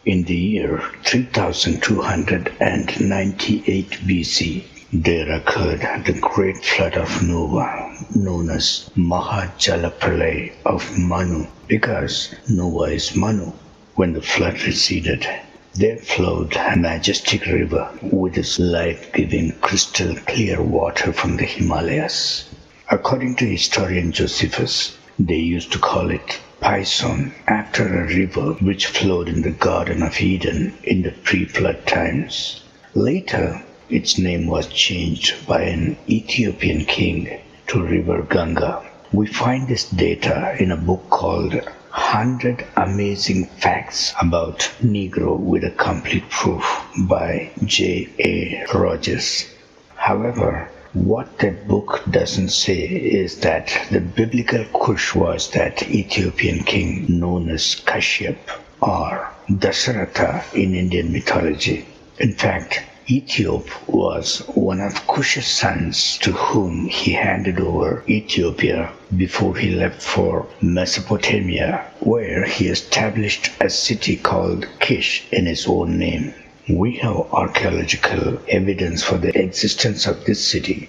In the year 3298 BC, there occurred the great flood of Noah, known as Mahajalapralaya of Manu, because Noah is Manu. When the flood receded, there flowed a majestic river with its life-giving crystal clear water from the Himalayas. According to historian Josephus, they used to call it Pison after a river which flowed in the Garden of Eden in the pre-flood times. Later, its name was changed by an Ethiopian king to River Ganga. We find this data in a book called 100 Amazing Facts About Negro with a Complete Proof by J.A. Rogers. However, what that book doesn't say is that the biblical Kush was that Ethiopian king known as Kashyap or Dasaratha in Indian mythology. In fact, Ethiop was one of Kush's sons to whom he handed over Ethiopia before he left for Mesopotamia, where he established a city called Kish in his own name. We have archaeological evidence for the existence of this city.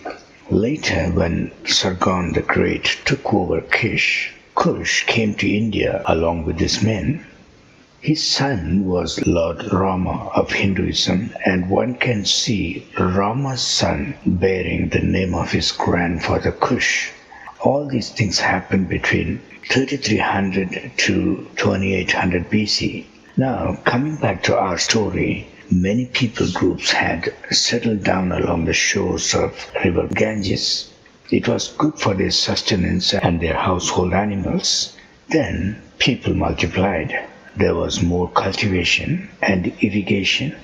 Later, when Sargon the Great took over Kish, Kush came to India along with his men. His son was Lord Rama of Hinduism, and one can see Rama's son bearing the name of his grandfather Kush. All these things happened between 3300 to 2800 BC. Now, coming back to our story, many people groups had settled down along the shores of river Ganges. It was good for their sustenance and their household animals. Then people multiplied. There was more cultivation and irrigation.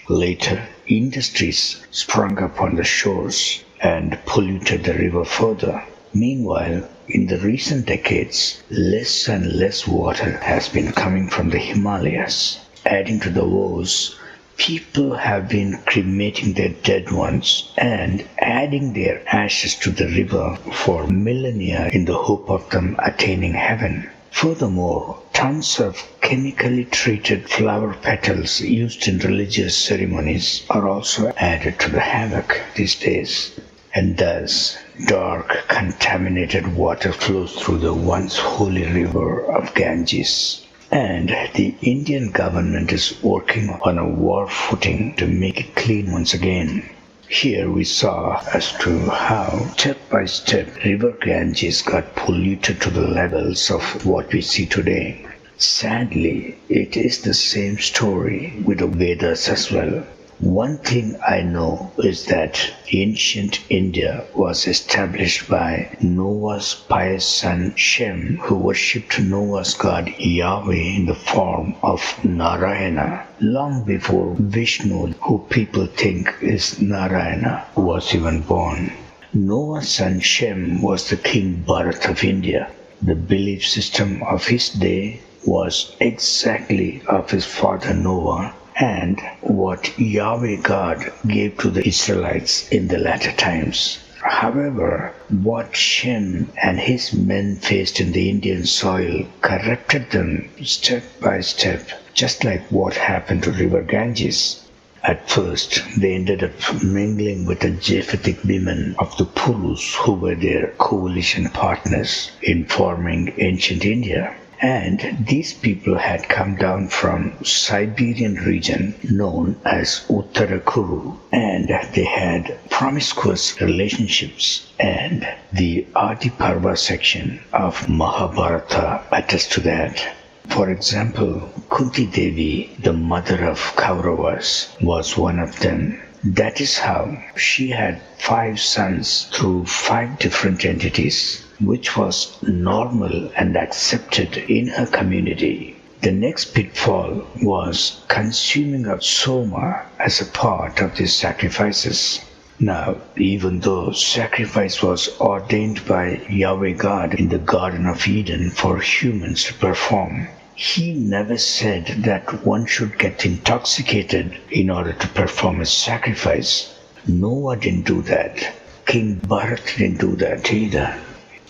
Later, industries sprung up on the shores and polluted the river further. Meanwhile, in the recent decades, less and less water has been coming from the Himalayas. Adding to the woes, people have been cremating their dead ones and adding their ashes to the river for millennia in the hope of them attaining heaven. Furthermore, tons of chemically treated flower petals used in religious ceremonies are also added to the havoc these days. And thus, dark, contaminated water flows through the once holy river of Ganges. And the Indian government is working on a war footing to make it clean once again. Here we saw as to how, step by step, river Ganges got polluted to the levels of what we see today. Sadly, it is the same story with the Vedas as well. One thing I know is that ancient India was established by Noah's pious son Shem, who worshipped Noah's god Yahweh in the form of Narayana, long before Vishnu, who people think is Narayana, was even born. Noah's son Shem was the King Bharat of India. The belief system of his day was exactly of his father Noah, and what Yahweh God gave to the Israelites in the latter times. However, what Shem and his men faced in the Indian soil corrupted them step by step, just like what happened to river Ganges. At first, they ended up mingling with the Japhetic women of the Purus, who were their coalition partners in forming ancient India. And these people had come down from Siberian region known as Uttarakuru, and they had promiscuous relationships, and the Adi Parva section of Mahabharata attests to that. For example, Kunti Devi, the mother of Kauravas, was one of them. That is how she had 5 sons through 5 different entities, which was normal and accepted in her community. The next pitfall was consuming of soma as a part of these sacrifices. Now, even though sacrifice was ordained by Yahweh God in the Garden of Eden for humans to perform, he never said that one should get intoxicated in order to perform a sacrifice. Noah didn't do that. King Bharat didn't do that either.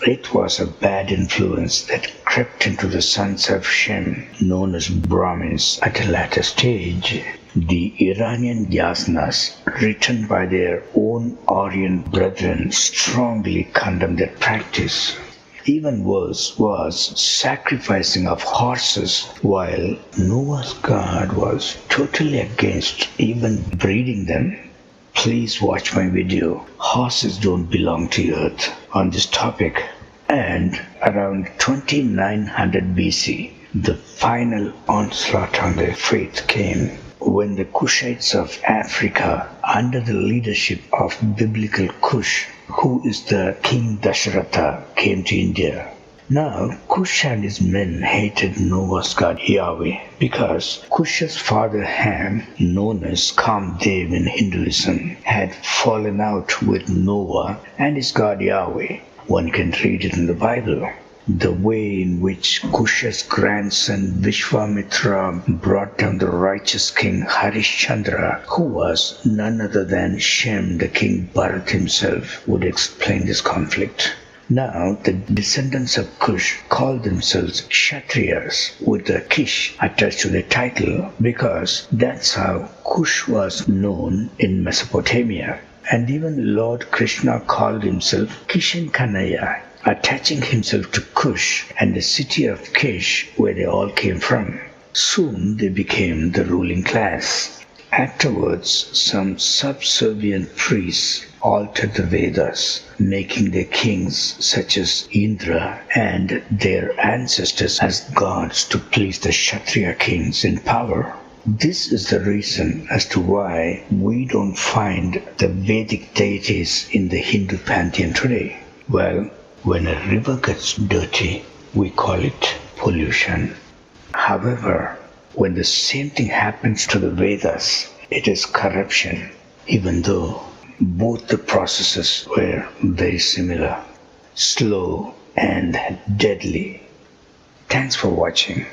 It was a bad influence that crept into the sons of Shem, known as Brahmins, at a later stage. The Iranian yasnas, written by their own Aryan brethren, strongly condemned that practice. Even worse was sacrificing of horses, while Noah's God was totally against even breeding them. Please watch my video, Horses Don't Belong to Earth, on this topic. And around 2900 BC, the final onslaught on their faith came when the Kushites of Africa, under the leadership of biblical Kush, who is the King Dasharatha, came to India. Now, Kush and his men hated Noah's god Yahweh because Kush's father Ham, known as Kamdev in Hinduism, had fallen out with Noah and his god Yahweh. One can read it in the Bible. The way in which Kush's grandson Vishwamitra brought down the righteous king Harishchandra, who was none other than Shem, the king Bharat himself, would explain this conflict. Now, the descendants of Kush call themselves Kshatriyas with the Kish attached to their title because that's how Kush was known in Mesopotamia. And even Lord Krishna called himself Kishan Kanaya, attaching himself to Kush and the city of Kish where they all came from. Soon they became the ruling class. Afterwards, some subservient priests altered the Vedas, making their kings such as Indra and their ancestors as gods to please the Kshatriya kings in power. This is the reason as to why we don't find the Vedic deities in the Hindu pantheon today. Well, when a river gets dirty, we call it pollution. However, when the same thing happens to the Vedas, it is corruption, even though both the processes were very similar, slow and deadly. Thanks for watching.